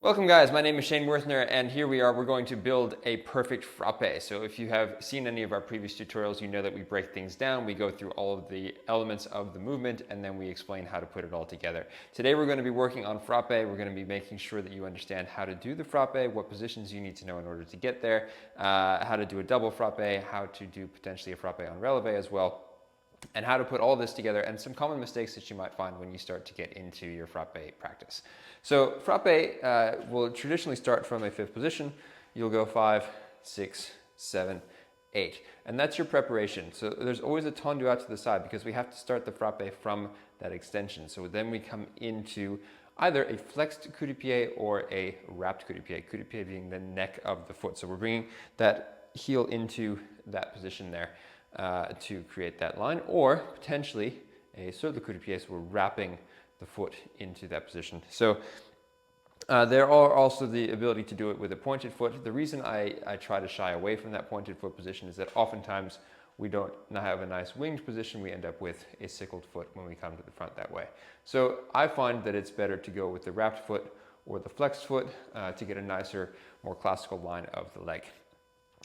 Welcome guys, my name is Shane Werthner and here we are, we're going to build a perfect frappe. So if you have seen any of our previous tutorials, you know that we break things down, we go through all of the elements of the movement and then we explain how to put it all together. Today we're going to be working on frappe, we're going to be making sure that you understand how to do the frappe, what positions you need to know in order to get there, how to do a double frappe, how to do potentially a frappe on releve as well, and how to put all this together and some common mistakes that you might find when you start to get into your frappe practice. So frappe will traditionally start from a fifth position. You'll go 5, 6, 7, 8, and that's your preparation. So there's always a tendu out to the side because we have to start the frappe from that extension. So then we come into either a flexed coup de pied or a wrapped coup de pied being the neck of the foot. So we're bringing that heel into that position there to create that line, or potentially a sur le coup de pied, so we're wrapping the foot into that position. So there are also the ability to do it with a pointed foot. The reason I try to shy away from that pointed foot position is that oftentimes we don't have a nice winged position, we end up with a sickled foot when we come to the front that way. So I find that it's better to go with the wrapped foot or the flexed foot to get a nicer, more classical line of the leg.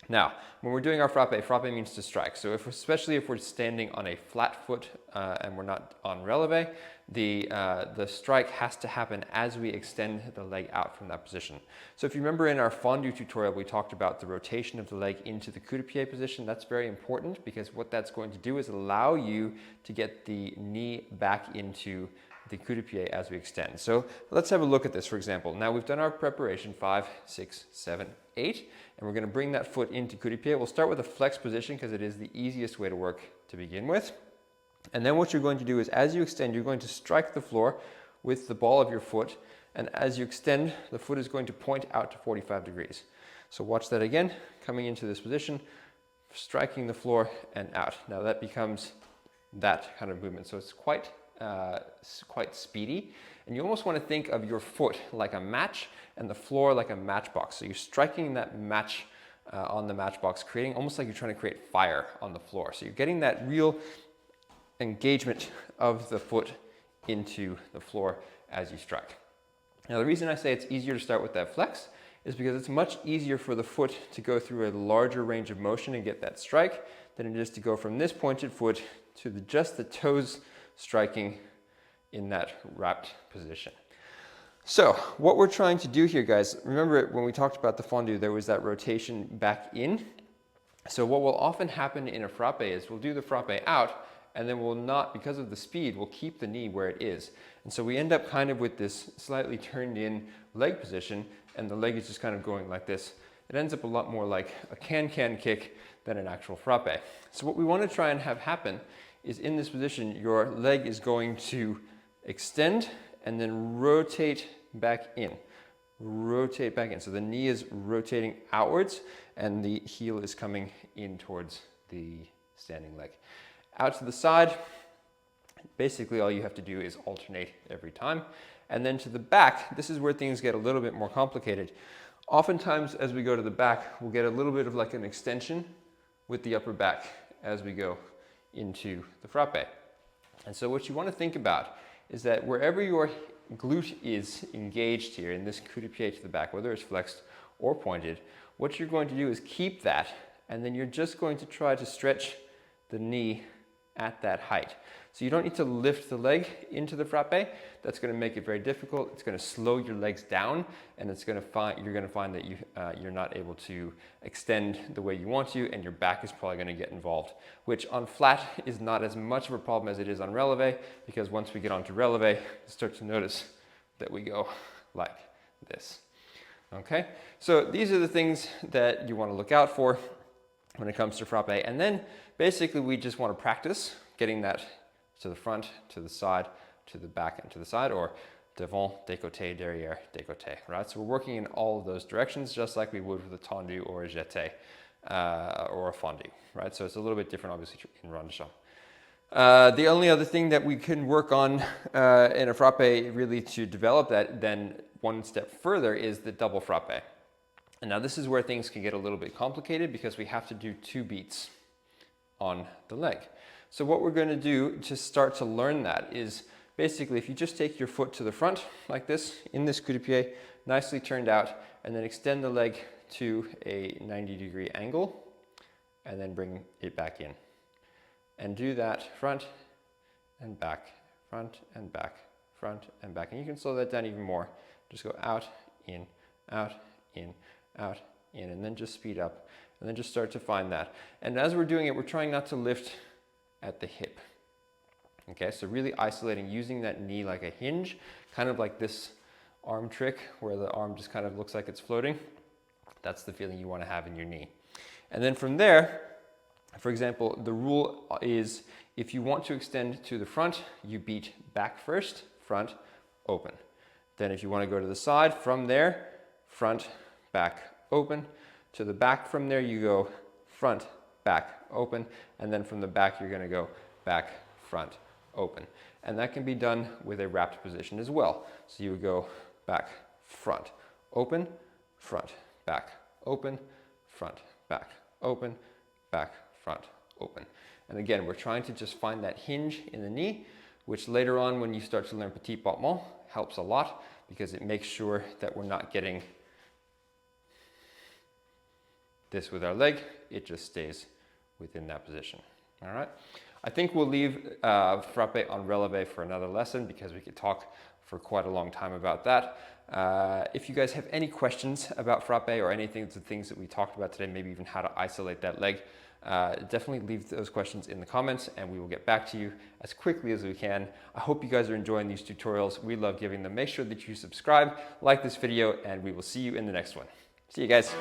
Now, when we're doing our frappe, frappe means to strike. So especially if we're standing on a flat foot and we're not on releve, the strike has to happen as we extend the leg out from that position. So if you remember in our fondue tutorial, we talked about the rotation of the leg into the coup de pied position. That's very important because what that's going to do is allow you to get the knee back into the coup de pied as we extend. So let's have a look at this, for example. Now we've done our preparation, 5, 6, 7, 8, and we're going to bring that foot into coup de pied. We'll start with a flex position because it is the easiest way to work to begin with. And then what you're going to do is as you extend, you're going to strike the floor with the ball of your foot, and as you extend, the foot is going to point out to 45 degrees. So watch that again, coming into this position, striking the floor and out. Now that becomes that kind of movement. So it's quite speedy, and you almost want to think of your foot like a match and the floor like a matchbox. So you're striking that match on the matchbox, creating almost like you're trying to create fire on the floor. So you're getting that real engagement of the foot into the floor as you strike. Now the reason I say it's easier to start with that flex is because it's much easier for the foot to go through a larger range of motion and get that strike than it is to go from this pointed foot to just the toes striking in that wrapped position. So what we're trying to do here, guys, remember when we talked about the fondue, there was that rotation back in. So what will often happen in a frappe is we'll do the frappe out and then we'll not, because of the speed, we'll keep the knee where it is. And so we end up kind of with this slightly turned in leg position and the leg is just kind of going like this. It ends up a lot more like a can-can kick than an actual frappe. So what we want to try and have happen is in this position, your leg is going to extend and then rotate back in. Rotate back in. So the knee is rotating outwards and the heel is coming in towards the standing leg. Out to the side, basically all you have to do is alternate every time. And then to the back, this is where things get a little bit more complicated. Oftentimes as we go to the back, we'll get a little bit of like an extension with the upper back as we go into the frappe. And so what you want to think about is that wherever your glute is engaged here in this coup de pied to the back, whether it's flexed or pointed, what you're going to do is keep that, and then you're just going to try to stretch the knee at that height. So you don't need to lift the leg into the frappe. That's going to make it very difficult. It's going to slow your legs down, and you're going to find that you're not able to extend the way you want to, and your back is probably going to get involved, which on flat is not as much of a problem as it is on releve, because once we get onto releve, you start to notice that we go like this. Okay, so these are the things that you want to look out for when it comes to frappe, and then basically we just want to practice getting that to the front, to the side, to the back, and to the side, or devant, décoté, derrière, décoté, right? So we're working in all of those directions, just like we would with a tendu or a jeté or a fondue, right? So it's a little bit different, obviously, in rond de jambe. The only other thing that we can work on in a frappe really to develop that then one step further is the double frappe. And now this is where things can get a little bit complicated because we have to do 2 beats on the leg. So what we're going to do to start to learn that is Basically, if you just take your foot to the front like this, in this coup de pied, nicely turned out, and then extend the leg to a 90-degree angle, and then bring it back in. And do that front and back, front and back, front and back. And you can slow that down even more. Just go out, in, out, in, out, in, and then just speed up. And then just start to find that. And as we're doing it, we're trying not to lift at the hip. Okay, so really isolating, using that knee like a hinge, kind of like this arm trick where the arm just kind of looks like it's floating. That's the feeling you want to have in your knee. And then from there, for example, the rule is if you want to extend to the front, you beat back first, front, open. Then if you want to go to the side, from there, front, back, open. To the back from there, you go front, back, open. And then from the back, you're going to go back, front, open. And that can be done with a wrapped position as well. So you would go back, front, open, front, back, open, front, back, open, back, front, open. And again, we're trying to just find that hinge in the knee, which later on when you start to learn petit battement helps a lot because it makes sure that we're not getting this with our leg. It just stays within that position. All right. I think we'll leave frappé en relevé for another lesson because we could talk for quite a long time about that. If you guys have any questions about frappé or anything of the things that we talked about today, maybe even how to isolate that leg, definitely leave those questions in the comments and we will get back to you as quickly as we can. I hope you guys are enjoying these tutorials. We love giving them. Make sure that you subscribe, like this video, and we will see you in the next one. See you guys.